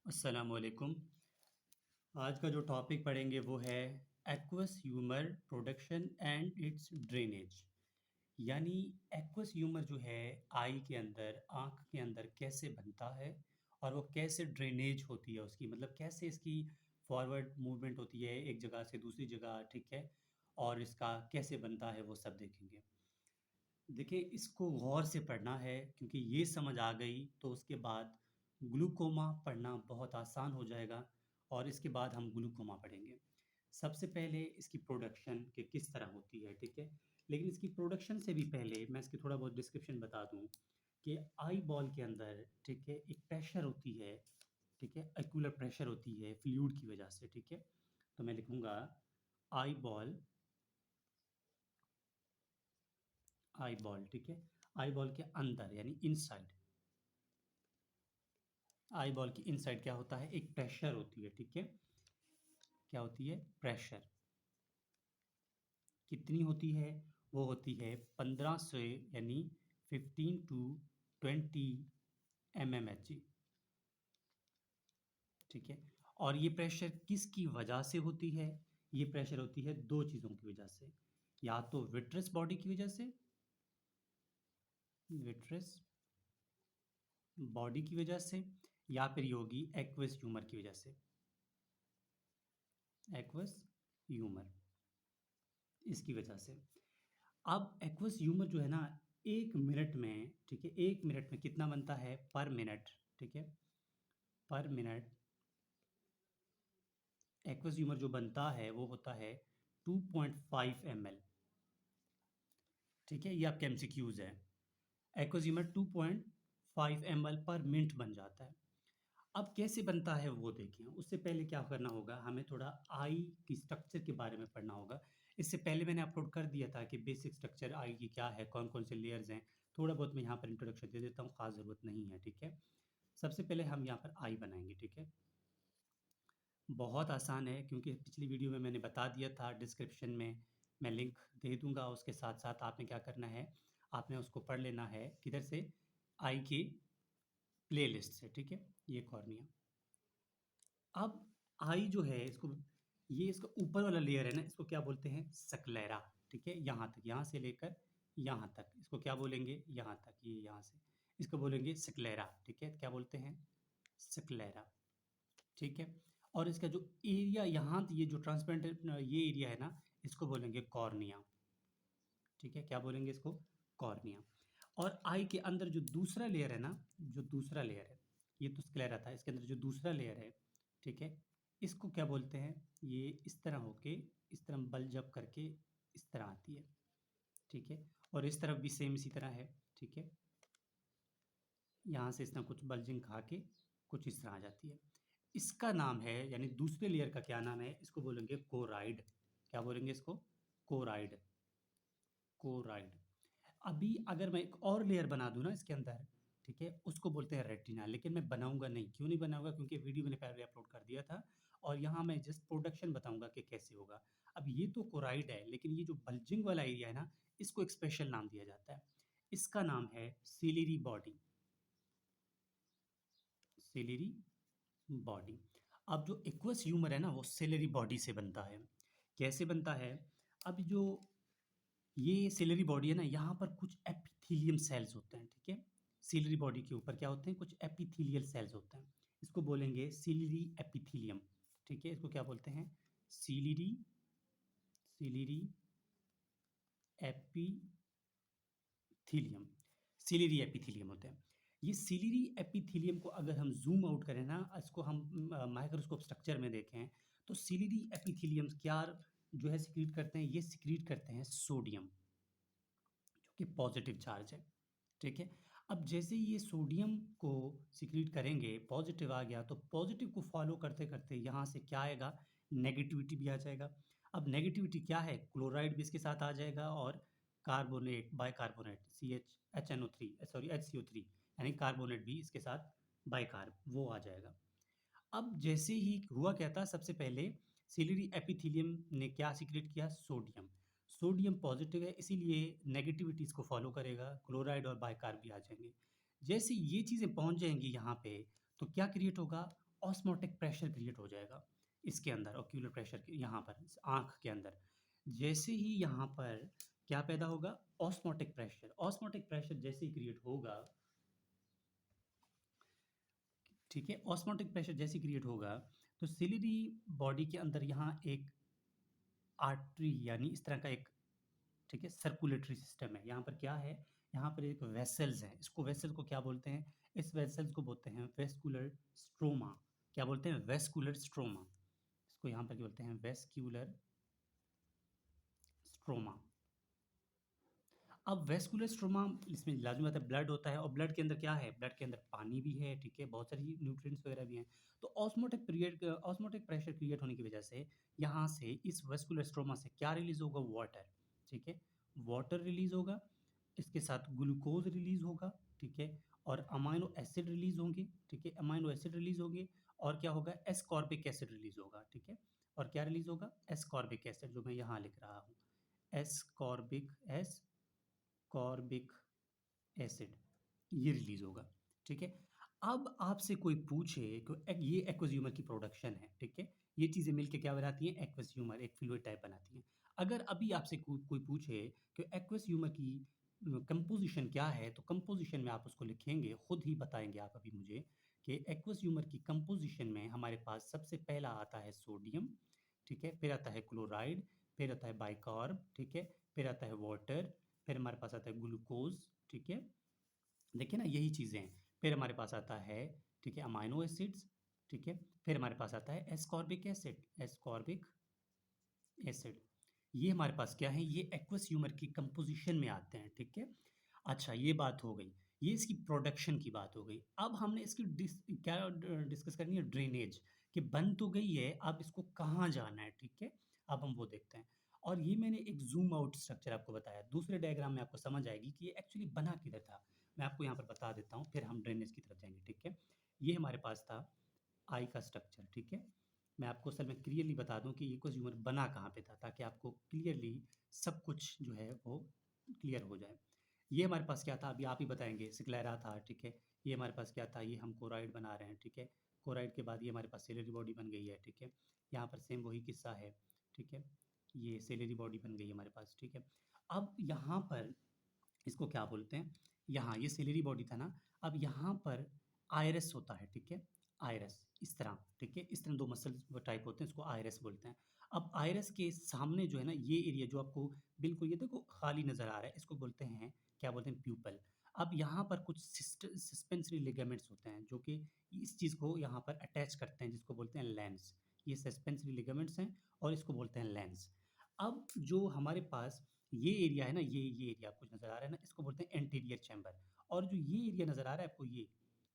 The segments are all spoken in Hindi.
अस्सलामुअलैकुम। आज का जो टॉपिक पढ़ेंगे वो है aqueous humour production and it's drainage. यानी एक्वस ह्यूमर जो है आई के अंदर, आँख के अंदर कैसे बनता है और वो कैसे ड्रेनेज होती है उसकी, मतलब कैसे इसकी फॉरवर्ड मूवमेंट होती है एक जगह से दूसरी जगह, ठीक है? और इसका कैसे बनता है वो सब देखेंगे। देखिए, इसको गौर से पढ़ना है क्योंकि ये समझ आ गई तो उसके बाद ग्लूकोमा पढ़ना बहुत आसान हो जाएगा और इसके बाद हम ग्लूकोमा पढ़ेंगे। सबसे पहले इसकी प्रोडक्शन कि किस तरह होती है, ठीक है? लेकिन इसकी प्रोडक्शन से भी पहले मैं इसकी थोड़ा बहुत डिस्क्रिप्शन बता दूँ कि आई बॉल के अंदर, ठीक है, एक प्रेशर होती है, ठीक है? एक्यूलर प्रेशर होती है फ्लूइड की वजह से, ठीक है? तो मैं लिखूँगा आई बॉल, आई बॉल, ठीक है? आई बॉल के अंदर यानी इनसाइड, आई बॉल की इनसाइड क्या होता है? एक प्रेशर होती है, ठीक है? क्या होती है? प्रेशर। कितनी होती है? वो होती है 15 से यानी 15 टू 20 mmHg, ठीक है? और ये प्रेशर किसकी वजह से होती है? ये प्रेशर होती है दो चीज़ों की वजह से, या तो विट्रस बॉडी की वजह से, विट्रस बॉडी की वजह से, या फिर ये होगी एक्वस ह्यूमर की वजह से, एक्वस ह्यूमर, इसकी वजह से। अब एक्वस ह्यूमर जो है ना, 1 मिनट में, ठीक है, 1 मिनट में कितना बनता है पर मिनट, ठीक है? पर मिनट एक्वस ह्यूमर जो बनता है वो होता है 2.5 ml, ठीक है? ये आपके एमसीक्यूज है। एक्वस ह्यूमर 2.5 ml पर मिनट बन जाता है। अब कैसे बनता है वो देखें। उससे पहले क्या करना होगा, हमें थोड़ा आई की स्ट्रक्चर के बारे में पढ़ना होगा। इससे पहले मैंने अपलोड कर दिया था कि बेसिक स्ट्रक्चर आई की क्या है, कौन-कौन से लेयर्स हैं। थोड़ा बहुत मैं यहाँ पर इंट्रोडक्शन दे देता हूँ, ख़ास ज़रूरत नहीं है, ठीक है? सबसे पहले हम यहाँ पर आई बनाएँगे, ठीक है? बहुत आसान है क्योंकि पिछली वीडियो में मैंने बता दिया था, डिस्क्रिप्शन में मैं लिंक दे दूँगा, उसके साथ-साथ आपने क्या करना है, आपने उसको पढ़ लेना है, किधर से? आई की प्लेलिस्ट से, ठीक है? ये कॉर्निया। अब आई जो है इसको, ये इसका ऊपर वाला लेयर है ना, इसको क्या बोलते हैं? सक्लेरा, ठीक है? यहाँ तक, यहाँ से लेकर यहाँ तक, इसको क्या बोलेंगे? यहाँ तक, ये यहाँ से, इसको बोलेंगे सक्लेरा, ठीक है? क्या बोलते हैं? सक्लेरा, ठीक है? और इसका जो एरिया यहाँ, ये जो ट्रांसपेरेंट ये एरिया है ना, इसको बोलेंगे कॉर्निया, ठीक है? क्या बोलेंगे इसको? कॉर्निया। और आई के अंदर जो दूसरा लेयर है ना, जो दूसरा लेयर है, ये तो स्क्लेरा था, इसके अंदर जो दूसरा लेयर है, ठीक है? इसको क्या बोलते हैं? ये इस तरह होके, इस तरह बल्ज अप करके इस तरह आती है, ठीक है? और इस तरफ भी सेम इसी तरह है, ठीक है? यहाँ से इस तरह कुछ बल्जिंग खा के कुछ इस तरह आ जाती है। इसका नाम है, यानी दूसरे लेयर का क्या नाम है? इसको बोलेंगे कोराइड। क्या बोलेंगे इसको? Choroid, choroid. अभी अगर मैं एक और लेयर बना दूँ ना इसके अंदर, ठीक है? उसको बोलते हैं रेटिना, लेकिन मैं बनाऊँगा नहीं। क्यों नहीं बनाऊँगा? क्योंकि वीडियो मैंने पहले अपलोड कर दिया था और यहाँ मैं जस्ट प्रोडक्शन बताऊँगा कि कैसे होगा। अब ये तो कोराइड है, लेकिन ये जो बल्जिंग वाला एरिया है ना, इसको एक स्पेशल नाम दिया जाता है। इसका नाम है सिलियरी बॉडी, सिलियरी बॉडी। अब जो एक्वस ह्यूमर है ना, वो सिलियरी बॉडी से बनता है। कैसे बनता है? अब जो ये सिलियरी बॉडी है ना, यहाँ पर कुछ एपिथेलियम सेल्स होते हैं, ठीक है? सिलियरी बॉडी के ऊपर क्या होते हैं? कुछ एपिथेलियल सेल्स होते हैं। इसको बोलेंगे सिलियरी एपिथेलियम, ठीक है? इसको क्या बोलते हैं? Ciliary, ciliary epithelium, ciliary epithelium होते हैं। ये सिलियरी एपिथेलियम को अगर हम ज़ूम आउट करें ना, इसको हम माइक्रोस्कोप स्ट्रक्चर में देखें, तो सिलियरी एपिथेलियम क्या जो है सिक्रीट करते हैं? ये सिक्रीट करते हैं सोडियम, जो कि पॉजिटिव चार्ज है, ठीक है? अब जैसे ही ये सोडियम को सिक्रीट करेंगे, पॉजिटिव आ गया, तो पॉजिटिव को फॉलो करते-करते यहाँ से क्या आएगा? नेगेटिविटी भी आ जाएगा। अब नेगेटिविटी क्या है? क्लोराइड भी इसके साथ आ जाएगा और कार्बोनेट, बाइकार्बोनेट, HCO3 यानी कार्बोनेट भी इसके साथ बाइकार्ब वो आ जाएगा। अब जैसे ही हुआ क्या था, सबसे पहले सिलियरी एपिथेलियम ने क्या सीक्रेट किया? सोडियम। सोडियम पॉजिटिव है, इसीलिए नेगेटिविटी इसको फॉलो करेगा, क्लोराइड और बाइकार्ब भी आ जाएंगे। जैसे ये चीज़ें पहुंच जाएंगी यहाँ पे, तो क्या क्रिएट होगा? ऑस्मोटिक प्रेशर क्रिएट हो जाएगा इसके अंदर, ऑक्यूलर प्रेशर के यहाँ पर आँख के अंदर। जैसे ही यहाँ पर क्या पैदा होगा? ऑस्मोटिक प्रेशर जैसे ही क्रिएट होगा, ठीक है? ऑस्मोटिक प्रेशर जैसे ही क्रिएट होगा, तो सिलियरी बॉडी के अंदर यहाँ एक आर्टरी यानी इस तरह का एक, ठीक है, सर्कुलेटरी सिस्टम है। यहाँ पर क्या है? यहाँ पर एक वेसल्स है। इसको वेसल को क्या बोलते हैं? इस वेसल्स को बोलते हैं वेस्कुलर स्ट्रोमा। क्या बोलते हैं? Vascular stroma. इसको यहाँ पर क्या बोलते हैं? Vascular stroma. अब वेस्कुलर स्ट्रोमा, इसमें लाज़मी बात है ब्लड होता है, और ब्लड के अंदर क्या है? ब्लड के अंदर पानी भी है, ठीक है, बहुत सारी न्यूट्रिएंट्स वगैरह भी हैं। तो ऑस्मोटिक प्रेशर क्रिएट होने की वजह से यहाँ से इस वेस्कुलर स्ट्रोमा से क्या रिलीज़ होगा? वाटर, ठीक है, वाटर रिलीज़ होगा, इसके साथ ग्लूकोज़ रिलीज़ होगा, ठीक है, और अमाइनो एसिड रिलीज़ होंगे, ठीक है, अमाइनो एसिड रिलीज़ होंगे, और क्या होगा? एस्कॉर्बिक एसिड रिलीज़ होगा, ठीक है, और क्या रिलीज़ होगा? एस्कॉर्बिक एसिड, जो मैं यहाँ लिख रहा हूँ, एस्कॉर्बिक कॉर्बिक एसिड, ये रिलीज होगा, ठीक है। अब आपसे कोई पूछे कि ये एक्वस ह्यूमर की प्रोडक्शन है, ठीक है, ये चीज़ें मिलके क्या बनाती हैं? एक्वस ह्यूमर, एक फ्लूइड टाइप बनाती हैं। अगर अभी आपसे कोई पूछे कि एक्वस ह्यूमर की कंपोजिशन क्या है, तो कंपोजिशन में आप उसको लिखेंगे, खुद ही बताएंगे आप अभी मुझे कि एक्वस ह्यूमर की कंपोजिशन में हमारे पास सबसे पहला आता है सोडियम, ठीक है, फिर आता है क्लोराइड, फिर आता है बाइकार्ब, ठीक है, फिर आता है वाटर, फिर हमारे पास आता है ग्लूकोज, ठीक है, देखिए ना यही चीज़ें हैं। फिर हमारे पास आता है, ठीक है, अमाइनो एसिड्स, ठीक है, फिर हमारे पास आता है एस्कॉर्बिक एसिड, एस्कॉर्बिक एसिड। ये हमारे पास क्या है? ये एक्वस ह्यूमर की कंपोजिशन में आते हैं, ठीक है। अच्छा, ये बात हो गई, ये इसकी प्रोडक्शन की बात हो गई। अब हमने इसकी क्या डिस्कस करनी है? ड्रेनेज, कि बन तो गई है, अब इसको कहाँ जाना है, ठीक है, अब हम वो देखते हैं। और ये मैंने एक जूम आउट स्ट्रक्चर आपको बताया, दूसरे डायग्राम में आपको समझ आएगी कि ये एक्चुअली बना किधर था। मैं आपको यहाँ पर बता देता हूँ, फिर हम ड्रेनेज की तरफ जाएंगे, ठीक है। ये हमारे पास था आई का स्ट्रक्चर, ठीक है। मैं आपको असल में क्लियरली बता दूं कि इको ह्यूमर बना कहाँ पे था, ताकि आपको क्लियरली सब कुछ जो है वो क्लियर हो जाए। ये हमारे पास क्या था? अभी आप ही बताएंगे। सिक्लेरा था, ठीक है। ये हमारे पास क्या था? ये हम कोराइड बना रहे हैं, ठीक है। कोराइड के बाद ये हमारे पास सेलेरी बॉडी बन गई है, ठीक है। यहाँ पर सेम वही किस्सा है, ठीक है। ये सेलेरी बॉडी बन गई है हमारे पास, ठीक है। अब यहाँ पर इसको क्या बोलते हैं? यहाँ ये सिलेरी बॉडी था ना, अब यहाँ पर आयरस होता है, ठीक है, आयरस इस तरह, ठीक है, इस तरह दो मसल टाइप होते हैं, इसको आयरस बोलते हैं। अब आयरस के सामने जो है ना, ये एरिया जो आपको बिल्कुल ये देखो खाली नज़र आ रहा है, इसको बोलते हैं, क्या बोलते हैं? प्यूपल। अब यहाँ पर कुछ सस्पेंसरी लिगामेंट्स होते हैं जो कि इस चीज़ को यहाँ पर अटैच करते हैं, जिसको बोलते हैं लेंस। ये सस्पेंसरी लिगामेंट्स हैं, और इसको बोलते हैं लेंस। अब जो हमारे पास ये एरिया है ना, ये एरिया आपको नज़र आ रहा है ना, इसको बोलते हैं एंटीरियर चैम्बर। और जो ये एरिया नज़र आ रहा है आपको, ये,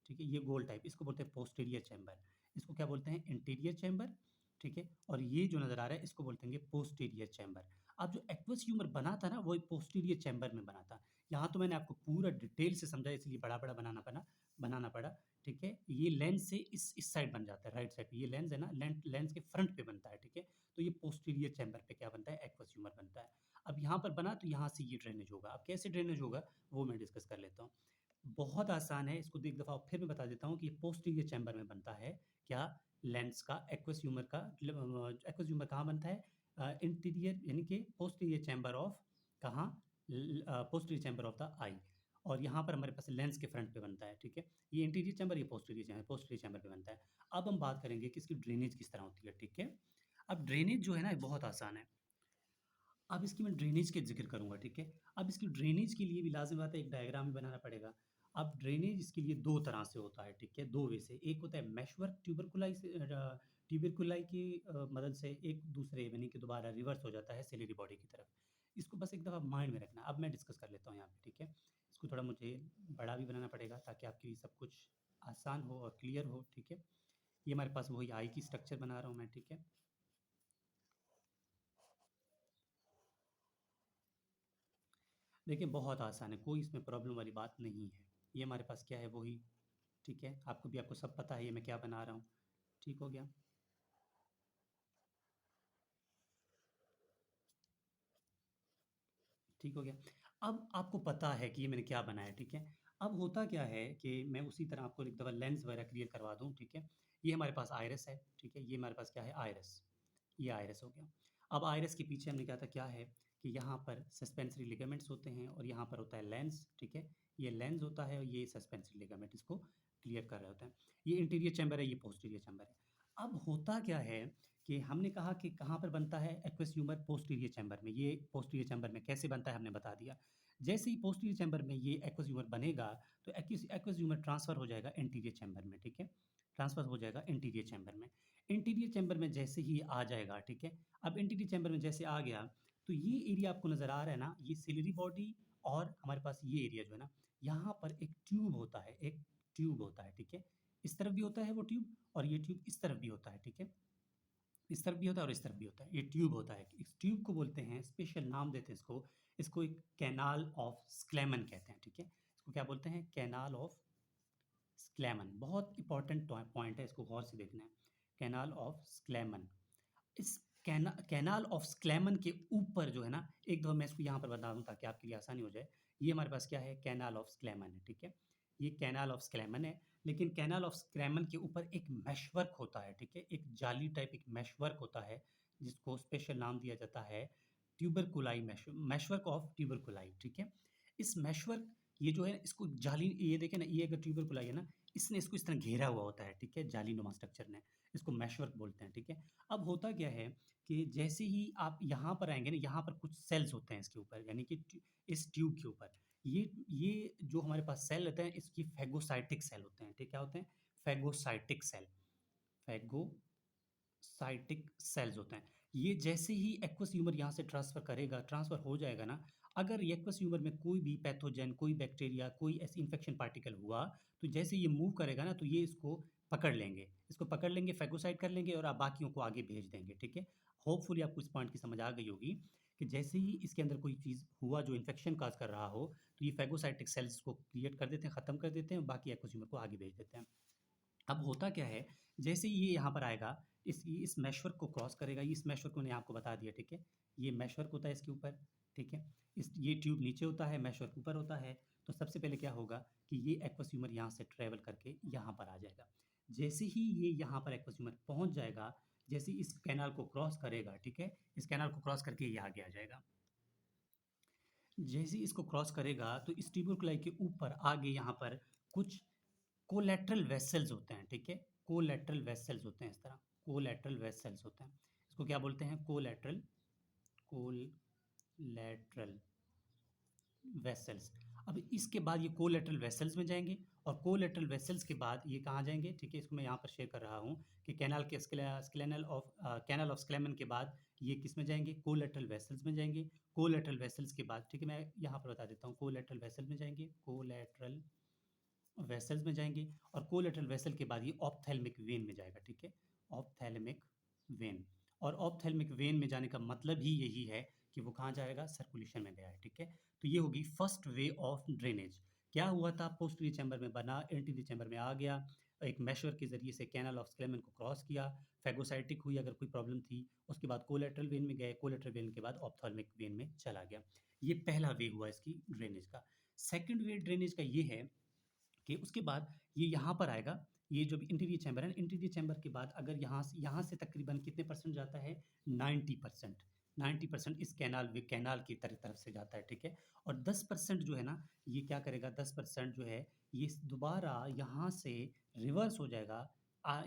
ठीक है, ये गोल टाइप, इसको बोलते हैं पोस्टीरियर चैम्बर। इसको क्या बोलते हैं? एंटीरियर चैम्बर, ठीक है। और ये जो नज़र आ रहा है, इसको बोलते हैं पोस्टीरियर चैम्बर। अब जो एक्वस ह्यूमर बना था ना, वो पोस्टीरियर चैम्बर में बना था। यहाँ तो मैंने आपको पूरा डिटेल से समझा, इसलिए बड़ा बड़ा बनाना पड़ा, ठीक है। ये लेंस से इस साइड बन जाता है, राइट साइड पे ये लेंस है ना, लेंस के फ्रंट पे बनता है, ठीक है। तो ये पोस्टीरियर चैम्बर पे क्या बनता है? एक्वस ह्यूमर बनता है। अब यहाँ पर बना, तो यहाँ से ये ड्रेनेज होगा। अब कैसे ड्रेनेज होगा वो मैं डिस्कस कर लेता हूँ। बहुत आसान है, इसको एक दफ़ा फिर मैं बता देता हूँ कि ये पोस्टीरियर चैम्बर में बनता है। क्या? लेंस का, एक्वस ह्यूमर का। एक्वस ह्यूमर कहाँ बनता है? इंटीरियर यानी कि पोस्टीरियर चैम्बर ऑफ, कहाँ? पोस्टीरियर चैम्बर ऑफ द आई। और यहाँ पर हमारे पास लेंस के फ्रंट पे बनता है, ठीक है। ये इंटीरियर चैम्बर, ये पोस्टीरियर चैम्बर पे बनता है। अब हम बात करेंगे कि इसकी ड्रेनेज किस तरह होती है, ठीक है। अब ड्रेनेज जो है ना, ये बहुत आसान है। अब इसकी मैं ड्रेनेज के ज़िक्र करूँगा, ठीक है। अब इसकी ड्रेनेज के लिए भी लाज़िम बात है, एक डायग्राम भी बनाना पड़ेगा। अब ड्रेनेज इसके लिए 2 तरह से होता है, ठीक है, 2 वे से। एक होता है मेशवर्क, ट्यूबरकुलाई की मदद से, एक दूसरे यानी कि दोबारा रिवर्स हो जाता है सिलियरी बॉडी की तरफ। इसको बस एक दफ़ा माइंड में रखना। अब मैं डिस्कस कर लेता हूँ यहाँ पे, ठीक है। इसको थोड़ा मुझे बड़ा भी बनाना पड़ेगा, ताकि आपके लिए सब कुछ आसान हो और क्लियर हो, ठीक है। ये हमारे पास वही आई की स्ट्रक्चर बना रहा हूँ मैं, ठीक है। देखिए बहुत आसान है, कोई इसमें प्रॉब्लम वाली बात नहीं है। ये हमारे पास क्या है? वही, ठीक है। आपको सब पता है ये मैं क्या बना रहा हूँ। ठीक हो गया? ठीक हो गया? अब आपको पता है कि ये मैंने क्या बनाया है, ठीक है। अब होता क्या है कि मैं उसी तरह आपको एक दफ़ा लेंस वगैरह क्लियर करवा दूँ, ठीक है। ये हमारे पास आइरिस है, ठीक है, ये हमारे पास क्या है, आइरिस, ये आइरिस हो गया। अब आइरिस के पीछे हमने कहा था क्या है कि यहाँ पर सस्पेंसरी लिगामेंट्स होते हैं और यहाँ पर होता है लेंस, ठीक है, ये लेंस होता है और ये सस्पेंसरी लिगामेंट इसको क्लियर कर रहे होते हैं। ये इंटीरियर चैम्बर है, ये पोस्टीरियर चैम्बर है। अब होता क्या है कि हमने कहा कि कहाँ पर बनता है एक्वस ह्यूमर, पोस्टीरियर चैम्बर में। ये पोस्टीरियर चैम्बर में कैसे बनता है हमने बता दिया। जैसे ही पोस्टीरियर चैम्बर में ये एक्वस ह्यूमर बनेगा तो एक्वस ह्यूमर ट्रांसफर हो जाएगा इंटीरियर चैम्बर में, ठीक है, ट्रांसफर हो जाएगा इंटीरियर चैम्बर में। इंटीरियर चैम्बर में जैसे ही आ जाएगा, ठीक है, अब इंटीरियर चैम्बर में जैसे आ गया तो ये एरिया आपको नज़र आ रहा है ना, ये सिलरी बॉडी और हमारे पास ये एरिया जो है ना, यहाँ पर एक ट्यूब होता है, एक ट्यूब होता है, ठीक है, इस तरफ भी होता है वो ट्यूब और ये ट्यूब इस तरफ भी होता है, ठीक है, इस तरफ भी होता है और इस तरफ भी होता है, ये ट्यूब होता है। इस ट्यूब को बोलते हैं, स्पेशल नाम देते हैं इसको, इसको एक कैनाल ऑफ स्क्लेमन कहते हैं, ठीक है, इसको क्या बोलते हैं, कैनाल ऑफ स्क्लेमन। बहुत इंपॉर्टेंट पॉइंट है, इसको गौर से देखना है, कैनाल ऑफ स्क्लेमन। इस कैनाल ऑफ स्क्लेमन के ऊपर जो है ना, एक दो मैं इसको यहाँ पर बता दूँ ताकि आपके लिए आसानी हो जाए, ये हमारे पास क्या है, कैनाल ऑफ स्क्लेमन है, ठीक है, ये कैनाल ऑफ स्क्लेमन है। लेकिन कैनाल ऑफ स्क्लेमन के ऊपर एक मैशवर्क होता है, ठीक है, एक जाली टाइप एक मैशवर्क होता है जिसको स्पेशल नाम दिया जाता है ट्यूबरकुलाई मैशवर्क ऑफ ट्यूबरकुलाई, ठीक है। इस मैशवर्क, ये जो है इसको जाली, ये देखें ना, ये अगर ट्यूबरकुलाई है ना, इसने इसको इस तरह घेरा हुआ होता है, ठीक है, जाली नुमा स्ट्रक्चर ने, इसको मैशवर्क बोलते हैं, ठीक है। अब होता क्या है कि जैसे ही आप यहाँ पर आएँगे ना, यहाँ पर कुछ सेल्स होते हैं इसके ऊपर, यानी कि इस ट्यूब के ऊपर। ये जो हमारे पास सेल होते हैं, इसकी फैगोसाइटिक सेल होते हैं, ठीक, क्या होते हैं? फैगोसाइटिक सेल, फैगोसाइटिक सेल्स होते हैं। ये जैसे ही एक्वस ह्यूमर यहाँ से ट्रांसफ़र हो जाएगा ना, अगर एक्वस ह्यूमर में कोई भी पैथोजन, कोई बैक्टीरिया, कोई ऐसी इन्फेक्शन पार्टिकल हुआ, तो जैसे ये मूव करेगा ना, तो ये इसको पकड़ लेंगे, फैगोसाइट कर लेंगे और आप बाकियों को आगे भेज देंगे, ठीक है। होपफुली आपको इस पॉइंट की समझ आ गई होगी कि जैसे ही इसके अंदर कोई चीज़ हुआ जो इन्फेक्शन काज़ कर रहा हो, तो ये फैगोसाइटिक सेल्स को क्रिएट कर देते हैं, ख़त्म कर देते हैं और बाकी एक्वस ह्यूमर को आगे भेज देते हैं। अब होता क्या है, जैसे ही ये यहाँ पर आएगा, इस मैशवर्क को क्रॉस करेगा, इस मैशवर्क को मैंने आपको बता दिया, ठीक है, ये मैशवर्क होता है इसके ऊपर, ठीक है, ये ट्यूब नीचे होता है, मैशवर्क ऊपर होता है। तो सबसे पहले क्या होगा कि ये एक्वस ह्यूमर यहाँ से ट्रैवल करके यहाँ पर आ जाएगा। जैसे ही ये यहाँ पर एक्वस ह्यूमर पहुँच जाएगा, जैसे ही इस कैनाल को क्रॉस करेगा, ठीक है, इस कैनाल को क्रॉस करके ये आगे आ जाएगा। जैसे ही इसको क्रॉस करेगा तो इस ट्यूबरकुलाई के ऊपर आगे यहाँ पर कुछ कोलैटरल वेसल्स होते हैं, ठीक है, कोलैटरल वेसल्स होते हैं, इस तरह कोलैटरल वेसल्स होते हैं। इसको क्या बोलते हैं, कोलैटरल वेसल्स। अब इसके बाद ये कोलैटरल वेसल्स में जाएंगे और कोलैटरल वेसल्स के बाद ये कहाँ जाएंगे, ठीक है, इसको मैं यहाँ पर शेयर कर रहा हूँ कि कैनाल ऑफ स्क्लेमन के बाद ये किस में जाएंगे, कोलैटरल वेसल्स में जाएंगे। कोलैटरल वेसल्स के बाद, ठीक है, मैं यहाँ पर बता देता हूँ, कोलैटरल वेसल में जाएंगे, कोलैटरल वेसल्स में जाएँगे और कोलैटरल वेसल के बाद ये ऑप्थेल्मिक वेन में जाएगा, ठीक है? ऑप्थेल्मिक वेन, और ऑप्थेल्मिक वेन में जाने का मतलब ही यही है कि वो कहाँ जाएगा, सर्कुलेशन में गया है, ठीक है? तो ये होगी फर्स्ट वे ऑफ ड्रेनेज। क्या हुआ था, पोस्टीरियर चैम्बर में बना, एंटीरियर चैम्बर में आ गया, एक मैशवर के ज़रिए से कैनाल ऑफ स्क्लेमन को क्रॉस किया, फैगोसाइटिक हुई अगर कोई प्रॉब्लम थी, उसके बाद कोलैटरल वेन में गए, कोलैटरल वेन के बाद ऑप्थेल्मिक वेन में चला गया। ये पहला वे हुआ इसकी ड्रेनेज का। सेकंड वे ड्रेनेज का ये है कि उसके बाद ये यहाँ पर आएगा, ये जो इंटीरियर चैम्बर है, इंटीरियर चैम्बर के बाद अगर यहाँ से तकरीबन कितने परसेंट जाता है, 90%, 90% इस कैनाल की तरफ से जाता है, ठीक है। और 10% जो है ना, ये क्या करेगा, 10% जो है ये दोबारा यहाँ से रिवर्स हो जाएगा,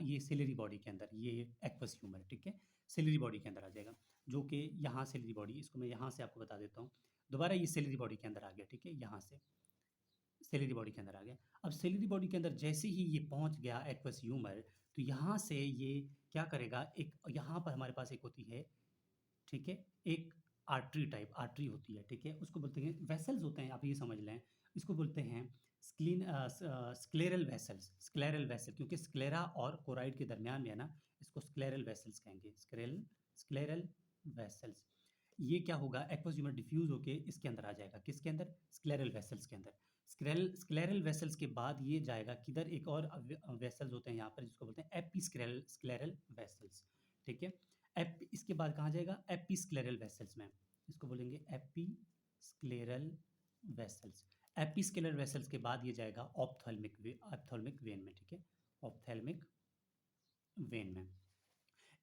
ये सिलरी बॉडी के अंदर, ये एक्वस ह्यूमर, ठीक है, सिलरी बॉडी के अंदर आ जाएगा, जो कि यहाँ सिलरी बॉडी, इसको मैं यहाँ से आपको बता देता हूँ, दोबारा ये सिलरी बॉडी के अंदर आ गया, ठीक है, यहाँ से सेलेरी बॉडी के अंदर आ गया। अब सेलेरी बॉडी के अंदर जैसे ही ये पहुंच गया एक्वस ह्यूमर, तो यहाँ से ये क्या करेगा, एक यहाँ पर हमारे पास एक होती है, ठीक है, एक आर्टरी होती है, ठीक है, उसको बोलते हैं, वेसल्स होते हैं, आप ये समझ लें, इसको बोलते हैं स्क्लेरल वेसल, क्योंकि स्क्लेरा और कोराइड के दरमियान में है ना, इसको स्क्लेरल वेसल्स कहेंगे, स्क्लेरल वेसल्स। ये क्या होगा, एक्वस ह्यूमर डिफ्यूज होके इसके अंदर आ जाएगा, किसके अंदर, स्क्लेरल वेसल्स के अंदर। स्क्लेरल वेसल्स के बाद ये जाएगा किधर, एक और वेसल्स होते हैं यहाँ पर जिसको बोलते हैं स्क्लेरल वेसल्स, ठीक है। इसके बाद कहाँ जाएगा, स्क्लेरल वेसल्स में, इसको बोलेंगे स्क्लेरल वेसल्स। स्क्लेरल वेसल्स के बाद ये जाएगा ऑप्थेल्मिक वेन में, ठीक है, ऑप्थेल्मिक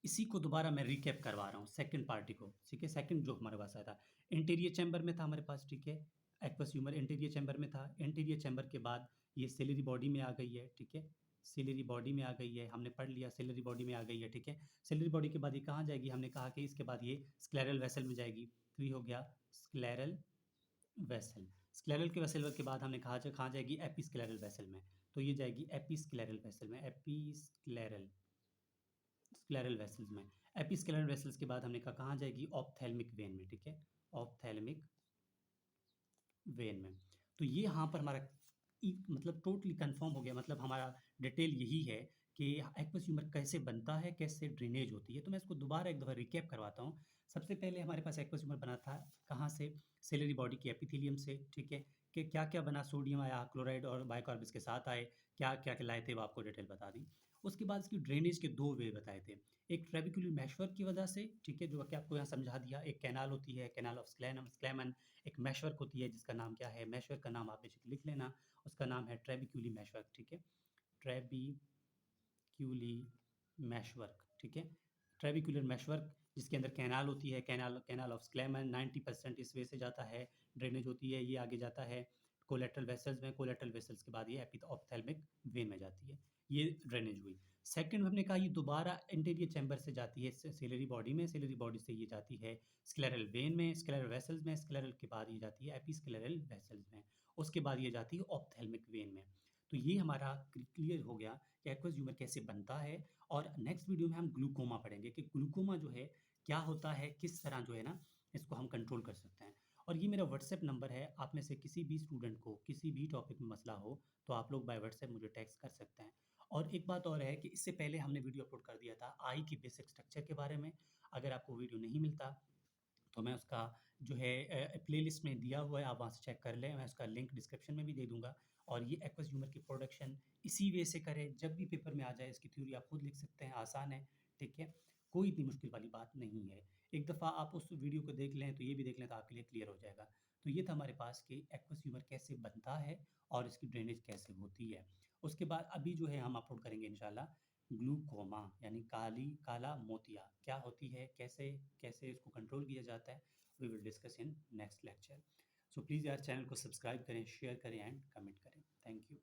इसी को दोबारा मैं रिकैप करवा रहा हूँ सेकंड पार्टी को, ठीक है? सेकंड जो हमारे पास आया था, इंटीरियर चैम्बर में था हमारे पास, ठीक है? एक्वस ह्यूमर इंटीरियर चैम्बर में था। इंटीरियर चैम्बर के बाद ये सिलियरी बॉडी में आ गई है, ठीक है? सिलियरी बॉडी में आ गई है, हमने पढ़ लिया सिलियरी बॉडी में आ गई है, ठीक है? सिलियरी बॉडी के बाद ये कहाँ जाएगी? हमने कहा कि इसके बाद ये स्क्लेरल वेसल में जाएगी। तो ये हो गया स्क्लेरल वेसल। स्क्लेरल के वेसल के बाद हमने कहा कहाँ जाएगी? एपिस्क्लेरल वेसल में। तो ये जाएगी एपिस्क्लेरल वेसल में, एपिस्क्लेरल स्क्लेरल वेसल्स में। एपिस्क्लेरल वेसल्स के बाद हमने कहा कहाँ जाएगी? ऑप्थेल्मिक वेन में, ठीक है? ऑप्थेल्मिक वेन में। तो ये यहाँ पर हमारा मतलब टोटली कंफर्म हो गया, मतलब हमारा डिटेल यही है कि एक्वस ह्यूमर कैसे बनता है, कैसे ड्रेनेज होती है। तो मैं इसको दोबारा एक दफ़ा रिकैप करवाता हूँ। सबसे पहले हमारे पास एक्वस ह्यूमर बना था कहाँ से? सेलरी बॉडी के एपिथेलियम से, ठीक है? कि क्या क्या बना? सोडियम आया, क्लोराइड और बाइकार्बस के साथ आए। क्या क्या लाए थे वो आपको डिटेल बता दी। उसके बाद इसकी ड्रेनेज के दो वे बताए थे। एक ट्रेबिकुलर मैशवर्क की वजह से, ठीक है, जो कि आपको यहाँ समझा दिया। एक कैनाल होती है, कैनाल ऑफ स्क्लेमन। एक मैशवर्क होती है जिसका नाम क्या है? मैशवर्क का नाम आप बेशक लिख लेना, उसका नाम है ट्रेबिक्यूली मैशवर्क, ठीक है? ट्रेबिक्यूली मैशवर्क, ठीक है? ट्रेबिक्यूलर मैशवर्क जिसके अंदर कैनाल होती है, कैनाल ऑफ स्क्लेमन 90% इस वे से जाता है, ड्रेनेज होती है। ये आगे जाता है कोलेटरल वेसल्स में, कोलेटरल वेसल्स के बाद ये ऑप्थेल्मिक वेन में जाती है। ये ड्रेनेज हुई। सेकंड हमने कहा ये दोबारा इंटीरियर चैम्बर से जाती है सिलरी बॉडी में, सिलरी बॉडी से ये जाती है स्क्लेरल वेन में, स्क्लेरल वेसल्स में, स्क्लेरल के बाद ये जाती है एपिस्क्लेरल वेसल्स में, उसके बाद ये जाती है ऑप्थेल्मिक वेन में। तो ये हमारा क्लियर हो गया कि एक्वस ह्यूमर कैसे बनता है। और नेक्स्ट वीडियो में हम ग्लूकोमा पढ़ेंगे कि ग्लूकोमा जो है क्या होता है, किस तरह जो है ना इसको हम कंट्रोल कर सकते हैं। और ये मेरा व्हाट्सएप नंबर है, आप में से किसी भी स्टूडेंट को किसी भी टॉपिक में मसला हो तो आप लोग बाय व्हाट्सएप मुझे टेक्स्ट कर सकते हैं। और एक बात और है कि इससे पहले हमने वीडियो अपलोड कर दिया था आई की बेसिक स्ट्रक्चर के बारे में। अगर आपको वीडियो नहीं मिलता तो मैं उसका जो है प्लेलिस्ट में दिया हुआ है, आप वहाँ से चेक कर लें। मैं उसका लिंक डिस्क्रिप्शन में भी दे दूँगा। और ये एक्वस ह्यूमर की प्रोडक्शन इसी वे से करें, जब भी पेपर में आ जाए इसकी थ्योरी आप खुद लिख सकते हैं, आसान है, ठीक है? कोई इतनी मुश्किल वाली बात नहीं है। एक दफ़ा आप उस वीडियो को देख लें तो ये भी देख लें तो आपके लिए क्लियर हो जाएगा। तो ये था हमारे पास कि एक्वस ह्यूमर कैसे बनता है और इसकी ड्रेनेज कैसे होती है। उसके बाद अभी जो है हम अपलोड करेंगे इंशाल्लाह ग्लूकोमा, यानी काला मोतिया क्या होती है, कैसे कैसे इसको कंट्रोल किया जाता है। We will discuss in next lecture. So please यार चैनल को सब्सक्राइब करें, शेयर करें एंड कमेंट करें। Thank you.